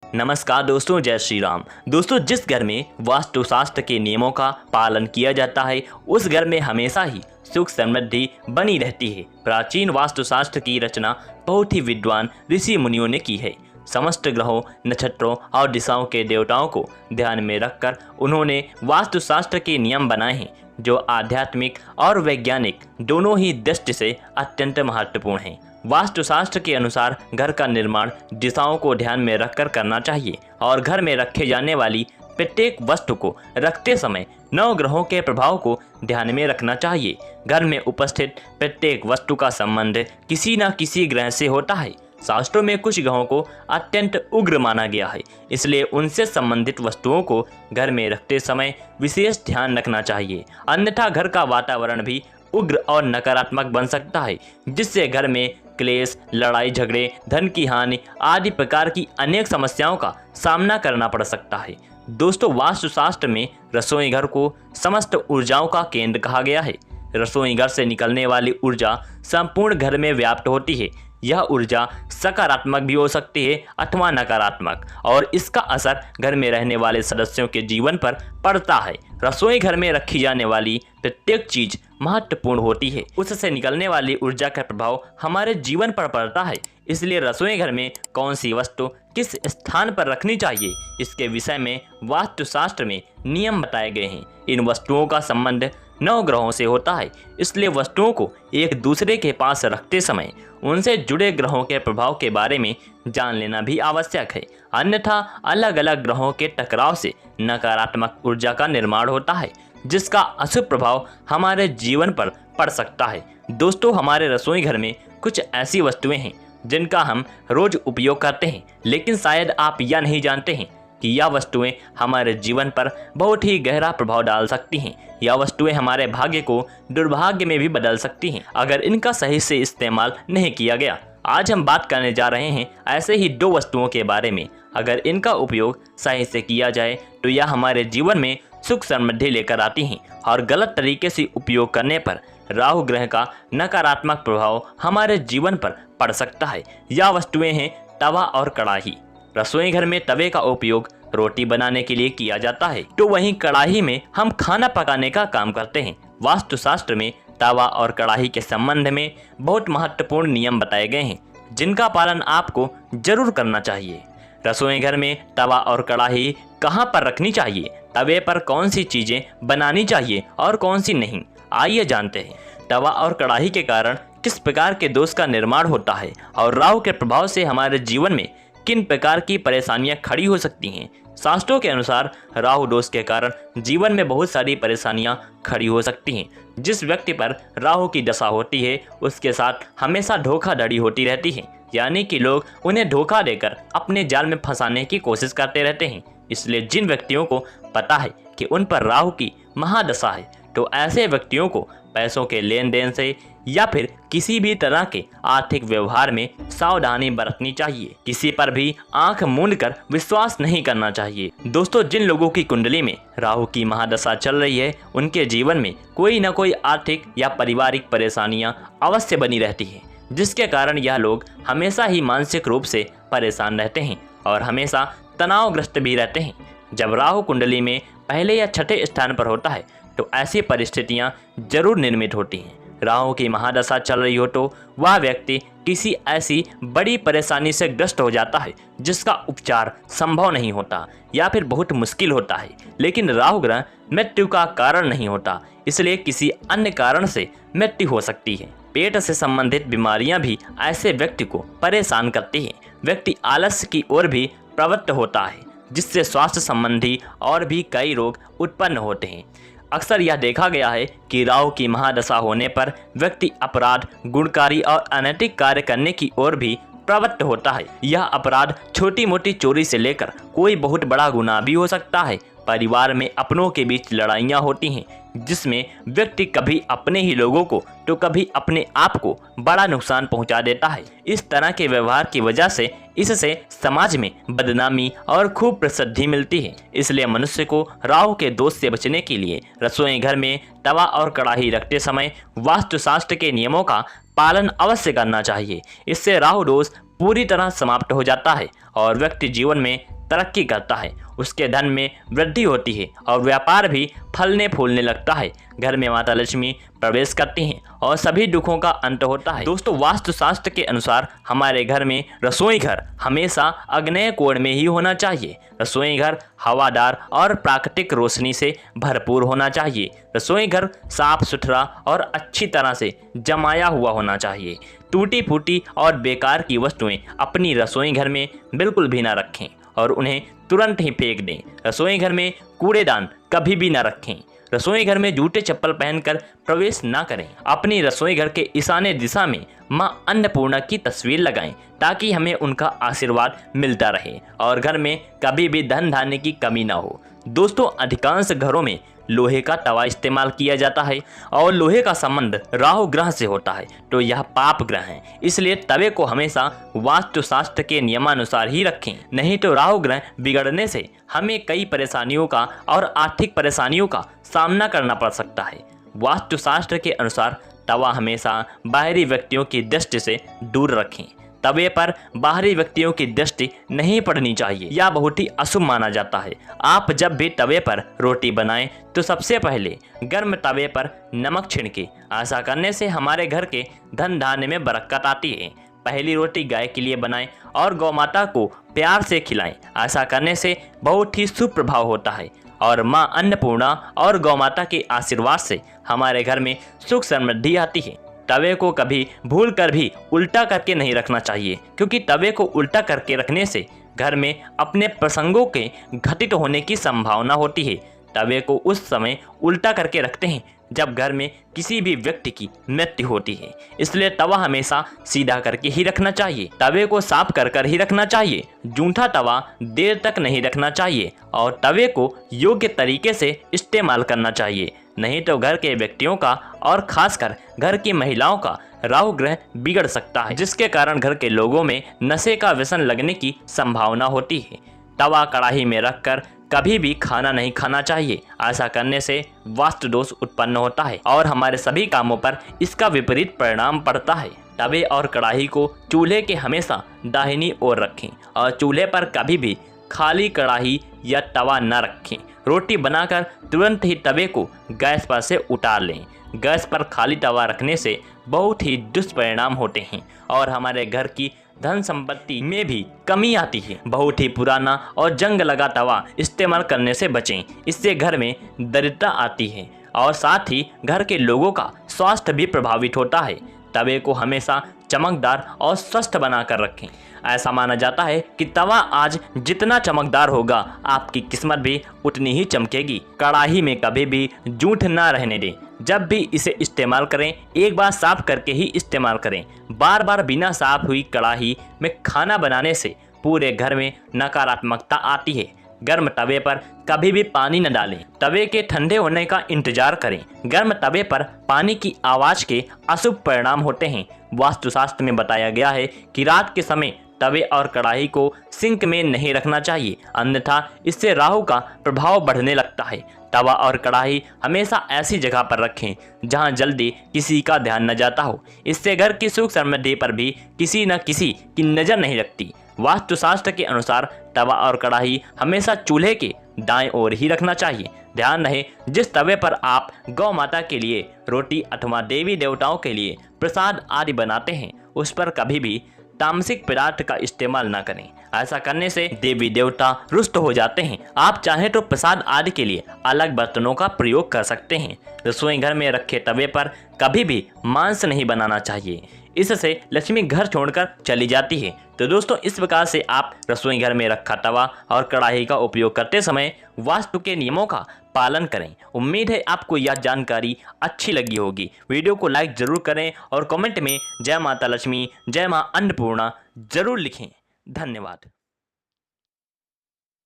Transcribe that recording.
नमस्कार दोस्तों, जय श्री राम। दोस्तों, जिस घर में वास्तुशास्त्र के नियमों का पालन किया जाता है उस घर में हमेशा ही सुख समृद्धि बनी रहती है। प्राचीन वास्तुशास्त्र की रचना बहुत ही विद्वान ऋषि मुनियों ने की है। समस्त ग्रहों, नक्षत्रों और दिशाओं के देवताओं को ध्यान में रखकर उन्होंने वास्तुशास्त्र के नियम बनाए हैं जो आध्यात्मिक और वैज्ञानिक दोनों ही दृष्टि से अत्यंत महत्वपूर्ण हैं। वास्तुशास्त्र के अनुसार घर का निर्माण दिशाओं को ध्यान में रखकर करना चाहिए और घर में रखे जाने वाली प्रत्येक वस्तु को रखते समय नौ ग्रहों के प्रभाव को ध्यान में रखना चाहिए। घर में उपस्थित प्रत्येक वस्तु का संबंध किसी न किसी ग्रह से होता है। शास्त्रों में कुछ ग्रहों को अत्यंत उग्र माना गया है, इसलिए उनसे संबंधित वस्तुओं को घर में रखते समय विशेष ध्यान रखना चाहिए, अन्यथा घर का वातावरण भी उग्र और नकारात्मक बन सकता है, जिससे घर में क्लेश, लड़ाई झगड़े, धन की हानि आदि प्रकार की अनेक समस्याओं का सामना करना पड़ सकता है। दोस्तों, वास्तुशास्त्र में रसोई घर को समस्त ऊर्जाओं का केंद्र कहा गया है। रसोई घर से निकलने वाली ऊर्जा संपूर्ण घर में व्याप्त होती है। यह ऊर्जा सकारात्मक भी हो सकती है अथवा नकारात्मक, और इसका असर घर में रहने वाले सदस्यों के जीवन पर पड़ता है। रसोई घर में रखी जाने वाली प्रत्येक चीज महत्वपूर्ण होती है। उससे निकलने वाली ऊर्जा का प्रभाव हमारे जीवन पर पड़ता है, इसलिए रसोई घर में कौन सी वस्तु किस स्थान पर रखनी चाहिए, इसके विषय में वास्तुशास्त्र में नियम बताए गए हैं। इन वस्तुओं का संबंध नौ ग्रहों से होता है, इसलिए वस्तुओं को एक दूसरे के पास रखते समय उनसे जुड़े ग्रहों के प्रभाव के बारे में जान लेना भी आवश्यक है, अन्यथा अलग अलग ग्रहों के टकराव से नकारात्मक ऊर्जा का निर्माण होता है, जिसका अशुभ प्रभाव हमारे जीवन पर पड़ सकता है। दोस्तों, हमारे रसोई घर में कुछ ऐसी वस्तुएं हैं जिनका हम रोज उपयोग करते हैं, लेकिन शायद आप यह नहीं जानते हैं कि यह वस्तुएं हमारे जीवन पर बहुत ही गहरा प्रभाव डाल सकती हैं। यह वस्तुएं हमारे भाग्य को दुर्भाग्य में भी बदल सकती हैं अगर इनका सही से इस्तेमाल नहीं किया गया। आज हम बात करने जा रहे हैं ऐसे ही दो वस्तुओं के बारे में। अगर इनका उपयोग सही से किया जाए तो यह हमारे जीवन में सुख समृद्धि लेकर आती हैं, और गलत तरीके से उपयोग करने पर राहु ग्रह का नकारात्मक प्रभाव हमारे जीवन पर पड़ सकता है। यह वस्तुएं हैं तवा और कड़ाही। रसोई घर में तवे का उपयोग रोटी बनाने के लिए किया जाता है, तो वहीं कड़ाही में हम खाना पकाने का काम करते हैं। वास्तुशास्त्र में तवा और कड़ाही के संबंध में बहुत महत्वपूर्ण नियम बताए गए हैं, जिनका पालन आपको जरूर करना चाहिए। रसोई घर में तवा और कड़ाही कहां पर रखनी चाहिए, तवे पर कौन सी चीजें बनानी चाहिए और कौन सी नहीं, आइए जानते हैं। तवा और कड़ाही के कारण किस प्रकार के दोष का निर्माण होता है और राहु के प्रभाव से हमारे जीवन में किन प्रकार की परेशानियां खड़ी हो सकती हैं। शास्त्रों के अनुसार राहु दोष के कारण जीवन में बहुत सारी परेशानियां खड़ी हो सकती हैं। जिस व्यक्ति पर राहु की दशा होती है उसके साथ हमेशा धोखाधड़ी होती रहती है, यानी कि लोग उन्हें धोखा देकर अपने जाल में फंसाने की कोशिश करते रहते हैं। इसलिए जिन व्यक्तियों को पता है कि उन पर राहु की महादशा है, तो ऐसे व्यक्तियों को पैसों के लेन देन से या फिर किसी भी तरह के आर्थिक व्यवहार में सावधानी बरतनी चाहिए। किसी पर भी आंख मूंदकर विश्वास नहीं करना चाहिए। दोस्तों, जिन लोगों की कुंडली में राहु की महादशा चल रही है उनके जीवन में कोई न कोई आर्थिक या पारिवारिक परेशानियां अवश्य बनी रहती है, जिसके कारण यह लोग हमेशा ही मानसिक रूप से परेशान रहते हैं और हमेशा तनावग्रस्त भी रहते हैं। जब राहु कुंडली में पहले या छठे स्थान पर होता है तो ऐसी परिस्थितियां जरूर निर्मित होती हैं। राहु की महादशा चल रही हो तो वह व्यक्ति किसी ऐसी बड़ी परेशानी से ग्रस्त हो जाता है जिसका उपचार संभव नहीं होता या फिर बहुत मुश्किल होता है। लेकिन राहु ग्रह मृत्यु का कारण नहीं होता, इसलिए किसी अन्य कारण से मृत्यु हो सकती है। पेट से संबंधित बीमारियां भी ऐसे व्यक्ति को परेशान करती हैं। व्यक्ति आलस्य की ओर भी प्रवृत्त होता है, जिससे स्वास्थ्य संबंधी और भी कई रोग उत्पन्न होते हैं। अक्सर यह देखा गया है कि राहु की महादशा होने पर व्यक्ति अपराध, गुणकारी और अनैतिक कार्य करने की ओर भी प्रवृत्त होता है। यह अपराध छोटी मोटी चोरी से लेकर कोई बहुत बड़ा गुनाह भी हो सकता है। परिवार में अपनों के बीच लड़ाइयाँ होती हैं, जिसमें व्यक्ति कभी अपने ही लोगों को तो कभी अपने आप को बड़ा नुकसान पहुंचा देता है। इस तरह के व्यवहार की वजह से इससे समाज में बदनामी और खूब प्रसिद्धि मिलती है। इसलिए मनुष्य को राहु के दोष से बचने के लिए रसोई घर में तवा और कड़ाही रखते समय वास्तुशास्त्र के नियमों का पालन अवश्य करना चाहिए। इससे राहु दोष पूरी तरह समाप्त हो जाता है और व्यक्ति जीवन में तरक्की करता है, उसके धन में वृद्धि होती है और व्यापार भी फलने फूलने लगता है। घर में माता लक्ष्मी प्रवेश करती हैं और सभी दुखों का अंत होता है। दोस्तों, वास्तुशास्त्र के अनुसार हमारे घर में रसोई घर हमेशा आग्नेय कोण में ही होना चाहिए। रसोई घर हवादार और प्राकृतिक रोशनी से भरपूर होना चाहिए। रसोई घर साफ सुथरा और अच्छी तरह से जमाया हुआ होना चाहिए। टूटी फूटी और बेकार की वस्तुएं अपनी रसोई घर में बिल्कुल भी ना रखें और उन्हें तुरंत ही फेंक दें। रसोई घर में कूड़ेदान कभी भी ना रखें। रसोई घर में जूते चप्पल पहनकर प्रवेश ना करें। अपनी रसोई घर के ईशान्य दिशा में मां अन्नपूर्णा की तस्वीर लगाएं ताकि हमें उनका आशीर्वाद मिलता रहे और घर में कभी भी धन धान्य की कमी ना हो। दोस्तों, अधिकांश घरों में लोहे का तवा इस्तेमाल किया जाता है और लोहे का संबंध राहु ग्रह से होता है, तो यह पाप ग्रह है। इसलिए तवे को हमेशा वास्तुशास्त्र के नियमानुसार ही रखें, नहीं तो राहु ग्रह बिगड़ने से हमें कई परेशानियों का और आर्थिक परेशानियों का सामना करना पड़ सकता है। वास्तुशास्त्र के अनुसार तवा हमेशा बाहरी व्यक्तियों की दृष्टि से दूर रखें। तवे पर बाहरी व्यक्तियों की दृष्टि नहीं पड़नी चाहिए, यह बहुत ही अशुभ माना जाता है। आप जब भी तवे पर रोटी बनाएं तो सबसे पहले गर्म तवे पर नमक छिड़कें। ऐसा करने से हमारे घर के धन धान्य में बरकत आती है। पहली रोटी गाय के लिए बनाएं और गौ माता को प्यार से खिलाएं। ऐसा करने से बहुत ही शुभ प्रभाव होता है और मां अन्नपूर्णा और गौ माता के आशीर्वाद से हमारे घर में सुख समृद्धि आती है। तवे को कभी भूल कर भी उल्टा करके नहीं रखना चाहिए, क्योंकि तवे को उल्टा करके रखने से घर में अपने प्रसंगों के घटित होने की संभावना होती है। तवे को उस समय उल्टा करके रखते हैं जब घर में किसी भी व्यक्ति की मृत्यु होती है। इसलिए तवा हमेशा सीधा करके ही रखना चाहिए। तवे को साफ कर कर ही रखना चाहिए। जूठा तवा देर तक नहीं रखना चाहिए और तवे को योग्य तरीके से इस्तेमाल करना चाहिए, नहीं तो घर के व्यक्तियों का और खासकर घर की महिलाओं का राहु ग्रह बिगड़ सकता है, जिसके कारण घर के लोगों में नशे का व्यसन लगने की संभावना होती है। तवा कढ़ाई में रखकर कभी भी खाना नहीं खाना चाहिए। ऐसा करने से वास्तु दोष उत्पन्न होता है और हमारे सभी कामों पर इसका विपरीत परिणाम पड़ता है। तवे और कढ़ाई को चूल्हे के हमेशा दाहिनी ओर रखें और चूल्हे पर कभी भी खाली कढ़ाई या तवा न रखें। रोटी बनाकर तुरंत ही तवे को गैस पर से उतार लें। गैस पर खाली तवा रखने से बहुत ही दुष्परिणाम होते हैं और हमारे घर की धन संपत्ति में भी कमी आती है। बहुत ही पुराना और जंग लगा तवा इस्तेमाल करने से बचें, इससे घर में दरिद्रता आती है और साथ ही घर के लोगों का स्वास्थ्य भी प्रभावित होता है। तवे को हमेशा चमकदार और स्वस्थ बनाकर रखें। ऐसा माना जाता है कि तवा आज जितना चमकदार होगा, आपकी किस्मत भी उतनी ही चमकेगी। कढ़ाई में कभी भी जूठ ना रहने दें। जब भी इसे इस्तेमाल करें, एक बार साफ करके ही इस्तेमाल करें। बार बार बिना साफ हुई कढ़ाई में खाना बनाने से पूरे घर में नकारात्मकता आती है। गर्म तवे पर कभी भी पानी न डालें। तवे के ठंडे होने का इंतजार करें। गर्म तवे पर पानी की आवाज़ के अशुभ परिणाम होते हैं। वास्तुशास्त्र में बताया गया है कि रात के समय तवे और कढ़ाई को सिंक में नहीं रखना चाहिए, अन्यथा इससे राहु का प्रभाव बढ़ने लगता है। तवा और कढ़ाई हमेशा ऐसी जगह पर रखें जहां जल्दी किसी का ध्यान न जाता हो। इससे घर की सुख समृद्धि पर भी किसी न किसी की नज़र नहीं लगती। वास्तुशास्त्र के अनुसार तवा और कढ़ाई हमेशा चूल्हे के दाएं ओर ही रखना चाहिए। ध्यान रहे, जिस तवे पर आप गौ माता के लिए रोटी अथवा देवी देवताओं के लिए प्रसाद आदि बनाते हैं, उस पर कभी भी तामसिक पदार्थ का इस्तेमाल न करें। ऐसा करने से देवी देवता रुष्ट हो जाते हैं। आप चाहें तो प्रसाद आदि के लिए अलग बर्तनों का प्रयोग कर सकते हैं। रसोई घर में रखे तवे पर कभी भी मांस नहीं बनाना चाहिए, इससे लक्ष्मी घर छोड़कर चली जाती है। तो दोस्तों, इस प्रकार से आप रसोई घर में रखा तवा और कढ़ाई का उपयोग करते समय वास्तु के नियमों का पालन करें। उम्मीद है आपको यह जानकारी अच्छी लगी होगी। वीडियो को लाइक जरूर करें और कमेंट में जय माता लक्ष्मी, जय मां अन्नपूर्णा जरूर लिखें। धन्यवाद।